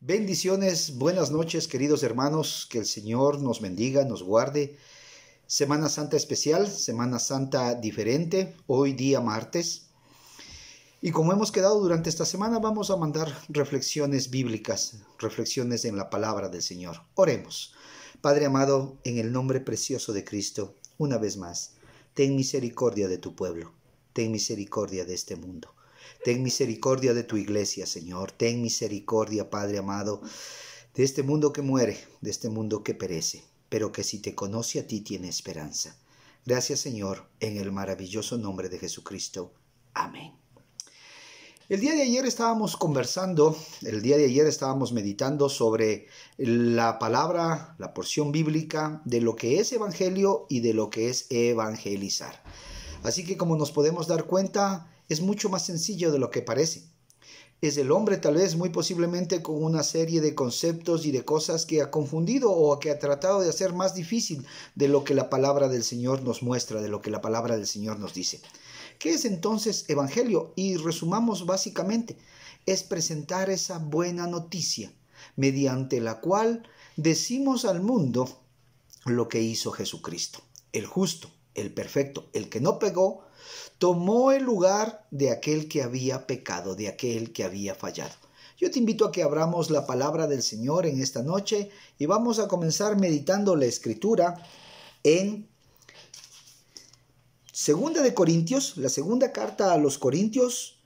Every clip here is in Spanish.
Bendiciones, buenas noches, queridos hermanos, que el Señor nos bendiga, nos guarde. Semana Santa especial, Semana Santa diferente, hoy día martes. Y como hemos quedado durante esta semana, vamos a mandar reflexiones bíblicas, reflexiones en la palabra del Señor. Oremos. Padre amado, en el nombre precioso de Cristo, una vez más, ten misericordia de tu pueblo, ten misericordia de este mundo. Ten misericordia de tu iglesia, Señor. Ten misericordia, Padre amado, de este mundo que muere, de este mundo que perece, pero que si te conoce a ti tiene esperanza. Gracias, Señor, en el maravilloso nombre de Jesucristo. Amén. El día de ayer estábamos meditando sobre la palabra, la porción bíblica de lo que es evangelio y de lo que es evangelizar. Así que como nos podemos dar cuenta, es mucho más sencillo de lo que parece. Es el hombre tal vez muy posiblemente con una serie de conceptos y de cosas que ha confundido o que ha tratado de hacer más difícil de lo que la palabra del Señor nos muestra, de lo que la palabra del Señor nos dice. ¿Qué es entonces evangelio? Y resumamos básicamente, es presentar esa buena noticia mediante la cual decimos al mundo lo que hizo Jesucristo, el justo, el perfecto, el que no pecó, tomó el lugar de aquel que había pecado, de aquel que había fallado. Yo te invito a que abramos la palabra del Señor en esta noche y vamos a comenzar meditando la Escritura en 2 de Corintios, la segunda carta a los Corintios,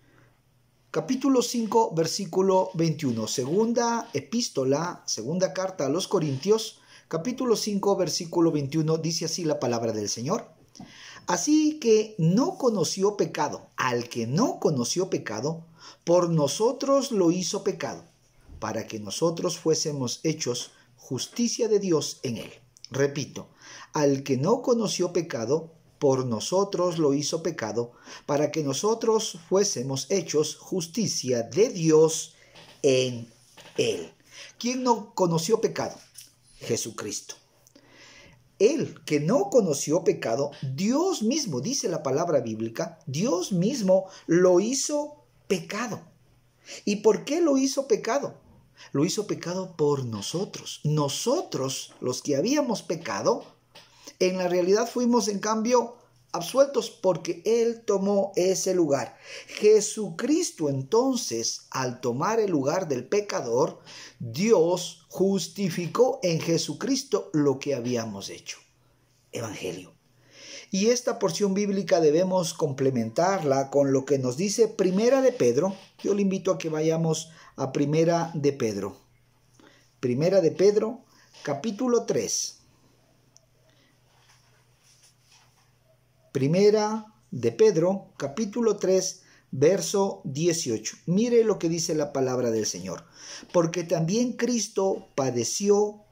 capítulo 5, versículo 21. Segunda epístola, segunda carta a los Corintios, capítulo 5, versículo 21, dice así la palabra del Señor. Así que no conoció pecado. Al que no conoció pecado, por nosotros lo hizo pecado, para que nosotros fuésemos hechos justicia de Dios en él. Repito, al que no conoció pecado, por nosotros lo hizo pecado, para que nosotros fuésemos hechos justicia de Dios en él. ¿Quién no conoció pecado? Jesucristo. Él que no conoció pecado, Dios mismo, dice la palabra bíblica, Dios mismo lo hizo pecado. ¿Y por qué lo hizo pecado? Lo hizo pecado por nosotros. Nosotros, los que habíamos pecado, en la realidad fuimos en cambio absueltos porque Él tomó ese lugar. Jesucristo entonces, al tomar el lugar del pecador, Dios justificó en Jesucristo lo que habíamos hecho. Evangelio. Y esta porción bíblica debemos complementarla con lo que nos dice Primera de Pedro. Yo le invito a que vayamos a Primera de Pedro. Primera de Pedro, capítulo 3. Primera de Pedro, capítulo 3, verso 18. Mire lo que dice la palabra del Señor. Porque también Cristo padeció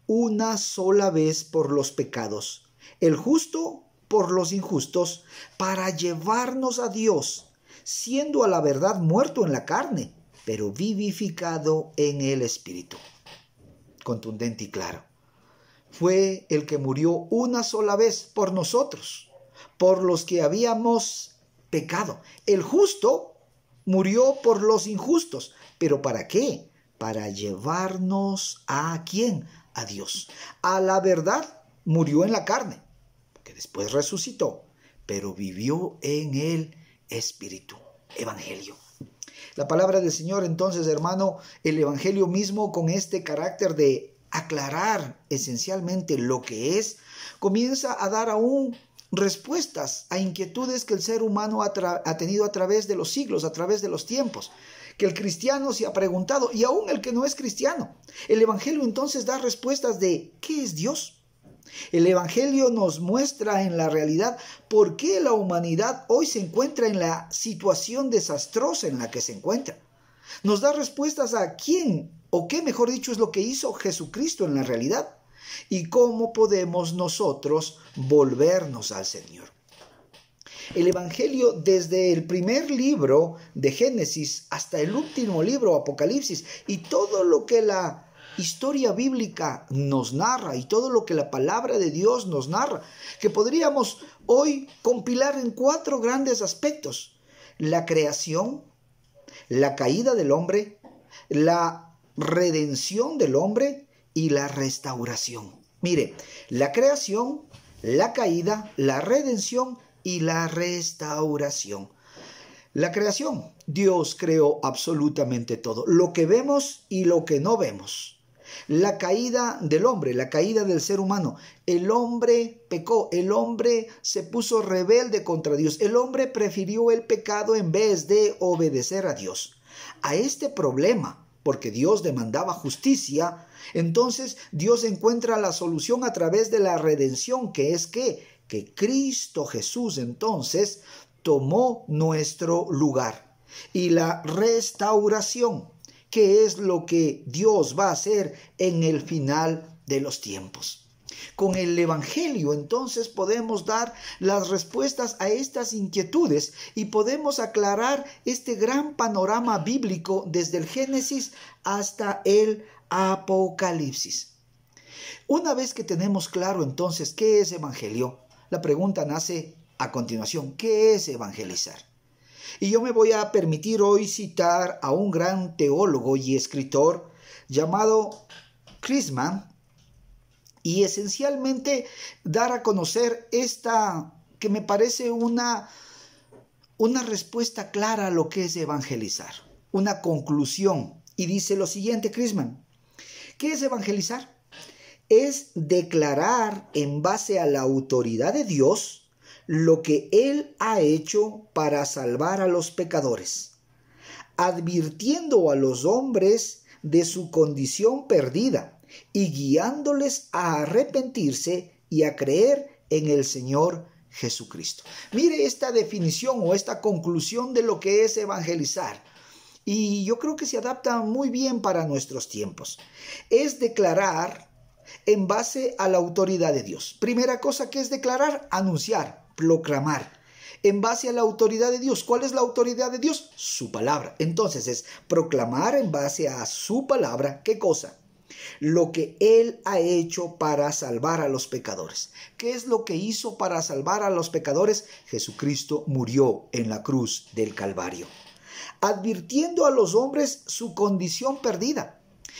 una sola vez por los pecados, el justo por los injustos, para llevarnos a Dios, siendo a la verdad muerto en la carne, pero vivificado en el Espíritu. Contundente y claro. Fue el que murió una sola vez por nosotros, por los que habíamos pecado. El justo murió por los injustos. ¿Pero para qué? Para llevarnos ¿a quién? A Dios. A la verdad murió en la carne, que después resucitó, pero vivió en el Espíritu. Evangelio. La palabra del Señor entonces, hermano, el Evangelio mismo con este carácter de aclarar esencialmente lo que es, comienza a dar aún respuestas a inquietudes que el ser humano ha tenido a través de los siglos, a través de los tiempos, que el cristiano se ha preguntado, y aún el que no es cristiano. El Evangelio entonces da respuestas de ¿qué es Dios? El Evangelio nos muestra en la realidad por qué la humanidad hoy se encuentra en la situación desastrosa en la que se encuentra. Nos da respuestas a quién, o qué mejor dicho es lo que hizo Jesucristo en la realidad, y cómo podemos nosotros volvernos al Señor. El Evangelio, desde el primer libro de Génesis hasta el último libro, Apocalipsis, y todo lo que la historia bíblica nos narra y todo lo que la palabra de Dios nos narra, que podríamos hoy compilar en 4 grandes aspectos: la creación, la caída del hombre, la redención del hombre y la restauración. Mire, la creación, la caída, la redención y la restauración. La creación, Dios creó absolutamente todo, lo que vemos y lo que no vemos. La caída del hombre, la caída del ser humano. El hombre pecó, el hombre se puso rebelde contra Dios. El hombre prefirió el pecado en vez de obedecer a Dios. A este problema, porque Dios demandaba justicia, entonces Dios encuentra la solución a través de la redención, que es que Cristo Jesús entonces tomó nuestro lugar. Y la restauración, que es lo que Dios va a hacer en el final de los tiempos. Con el Evangelio entonces podemos dar las respuestas a estas inquietudes y podemos aclarar este gran panorama bíblico desde el Génesis hasta el Apocalipsis. Una vez que tenemos claro entonces qué es Evangelio, la pregunta nace a continuación: ¿qué es evangelizar? Y yo me voy a permitir hoy citar a un gran teólogo y escritor llamado Chrisman, y esencialmente dar a conocer esta que me parece una respuesta clara a lo que es evangelizar, una conclusión. Y dice lo siguiente Chrisman: ¿qué es evangelizar? Es declarar en base a la autoridad de Dios lo que Él ha hecho para salvar a los pecadores, advirtiendo a los hombres de su condición perdida y guiándoles a arrepentirse y a creer en el Señor Jesucristo. Mire esta definición o esta conclusión de lo que es evangelizar. Y yo creo que se adapta muy bien para nuestros tiempos. Es declarar en base a la autoridad de Dios. Primera cosa que es declarar: anunciar, proclamar. En base a la autoridad de Dios. ¿Cuál es la autoridad de Dios? Su palabra. Entonces es proclamar en base a su palabra. ¿Qué cosa? Lo que Él ha hecho para salvar a los pecadores. ¿Qué es lo que hizo para salvar a los pecadores? Jesucristo murió en la cruz del Calvario, advirtiendo a los hombres su condición perdida.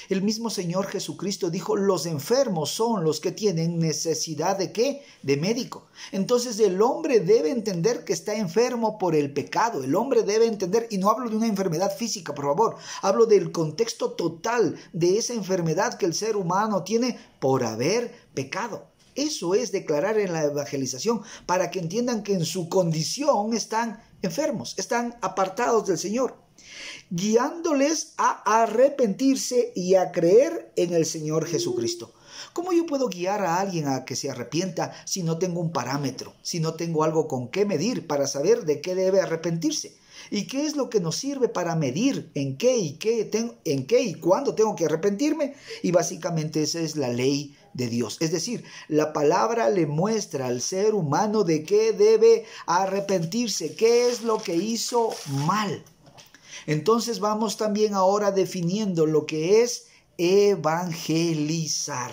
El mismo Señor Jesucristo dijo: los enfermos son los que tienen necesidad ¿de qué? De médico. Entonces el hombre debe entender que está enfermo por el pecado. El hombre debe entender, y no hablo de una enfermedad física, por favor. Hablo del contexto total de esa enfermedad que el ser humano tiene por haber pecado. Eso es declarar en la evangelización, para que entiendan que en su condición están enfermos, están apartados del Señor, guiándoles a arrepentirse y a creer en el Señor Jesucristo. ¿Cómo yo puedo guiar a alguien a que se arrepienta si no tengo un parámetro, si no tengo algo con qué medir para saber de qué debe arrepentirse? ¿Y qué es lo que nos sirve para medir en qué y cuándo tengo que arrepentirme? Y básicamente esa es la ley de Dios. Es decir, la palabra le muestra al ser humano de qué debe arrepentirse, qué es lo que hizo mal. Entonces vamos también ahora definiendo lo que es evangelizar.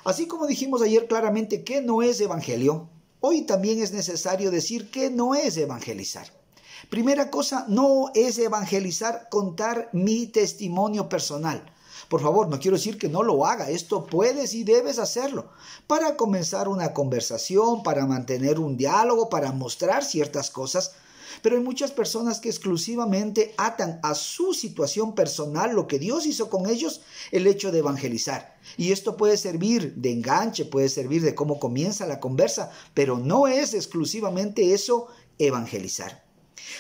Así como dijimos ayer claramente que no es evangelio, hoy también es necesario decir que no es evangelizar. Primera cosa, no es evangelizar contar mi testimonio personal. Por favor, no quiero decir que no lo haga. Esto puedes y debes hacerlo para comenzar una conversación, para mantener un diálogo, para mostrar ciertas cosas. Pero hay muchas personas que exclusivamente atan a su situación personal, lo que Dios hizo con ellos, el hecho de evangelizar. Y esto puede servir de enganche, puede servir de cómo comienza la conversa, pero no es exclusivamente eso evangelizar.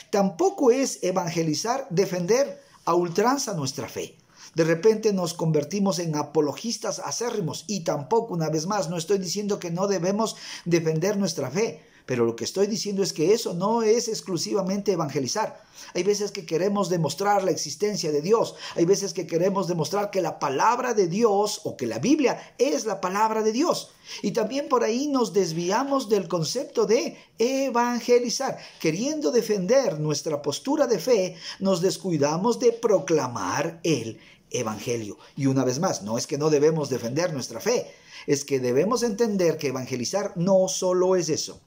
Tampoco es evangelizar defender a ultranza nuestra fe. De repente nos convertimos en apologistas acérrimos, y tampoco, una vez más, no estoy diciendo que no debemos defender nuestra fe, pero lo que estoy diciendo es que eso no es exclusivamente evangelizar. Hay veces que queremos demostrar la existencia de Dios, hay veces que queremos demostrar que la palabra de Dios o que la Biblia es la palabra de Dios. Y también por ahí nos desviamos del concepto de evangelizar. Queriendo defender nuestra postura de fe, nos descuidamos de proclamar el evangelio. Y una vez más, no es que no debemos defender nuestra fe, es que debemos entender que evangelizar no solo es eso.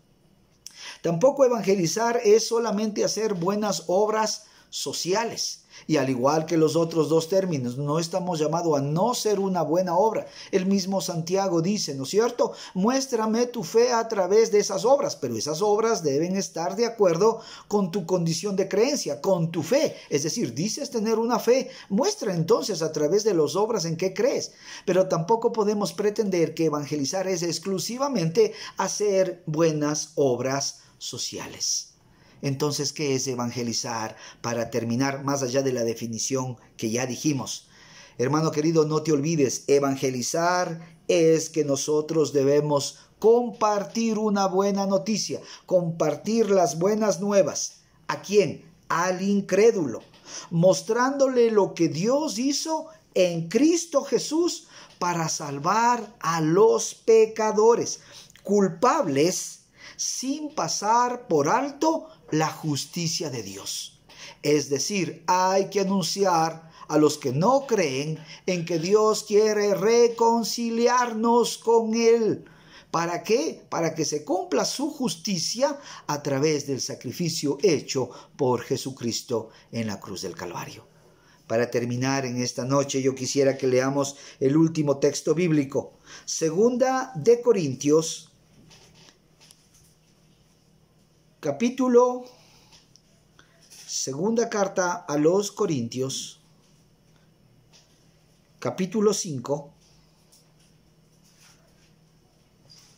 Tampoco evangelizar es solamente hacer buenas obras sociales. Y al igual que los otros dos términos, no estamos llamados a no ser una buena obra. El mismo Santiago dice, ¿no es cierto? Muéstrame tu fe a través de esas obras, pero esas obras deben estar de acuerdo con tu condición de creencia, con tu fe. Es decir, dices tener una fe, muestra entonces a través de las obras en qué crees. Pero tampoco podemos pretender que evangelizar es exclusivamente hacer buenas obras sociales. Entonces, ¿qué es evangelizar? Para terminar, más allá de la definición que ya dijimos. Hermano querido, no te olvides, evangelizar es que nosotros debemos compartir una buena noticia, compartir las buenas nuevas. ¿A quién? Al incrédulo, mostrándole lo que Dios hizo en Cristo Jesús para salvar a los pecadores, culpables, sin pasar por alto la justicia de Dios. Es decir, hay que anunciar a los que no creen en que Dios quiere reconciliarnos con Él. ¿Para qué? Para que se cumpla su justicia a través del sacrificio hecho por Jesucristo en la cruz del Calvario. Para terminar en esta noche, yo quisiera que leamos el último texto bíblico. Segunda de Corintios, segunda carta a los Corintios, capítulo 5,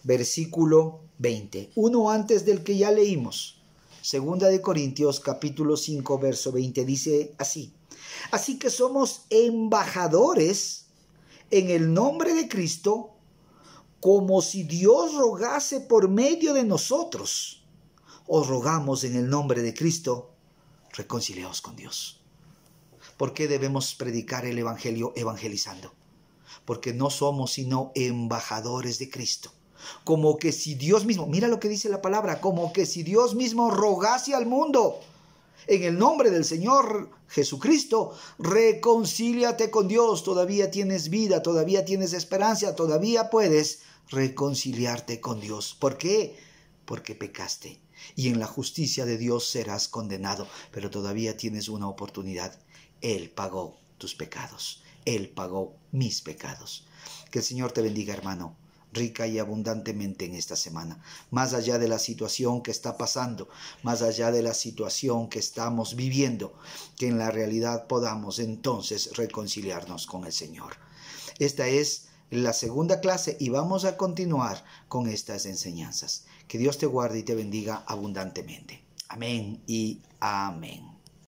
versículo 20. Uno antes del que ya leímos. Segunda de Corintios, capítulo 5, verso 20, dice así. Así que somos embajadores en el nombre de Cristo, como si Dios rogase por medio de nosotros. Os rogamos en el nombre de Cristo, reconciliaos con Dios. ¿Por qué debemos predicar el evangelio evangelizando? Porque no somos sino embajadores de Cristo. Como que si Dios mismo, mira lo que dice la palabra, como que si Dios mismo rogase al mundo. En el nombre del Señor Jesucristo, reconcíliate con Dios. Todavía tienes vida, todavía tienes esperanza, todavía puedes reconciliarte con Dios. ¿Por qué? Porque pecaste. Y en la justicia de Dios serás condenado, pero todavía tienes una oportunidad. Él pagó tus pecados. Él pagó mis pecados. Que el Señor te bendiga, hermano, rica y abundantemente en esta semana. Más allá de la situación que está pasando, más allá de la situación que estamos viviendo, que en la realidad podamos entonces reconciliarnos con el Señor. Esta es la segunda clase y vamos a continuar con estas enseñanzas. Que Dios te guarde y te bendiga abundantemente. Amén y amén.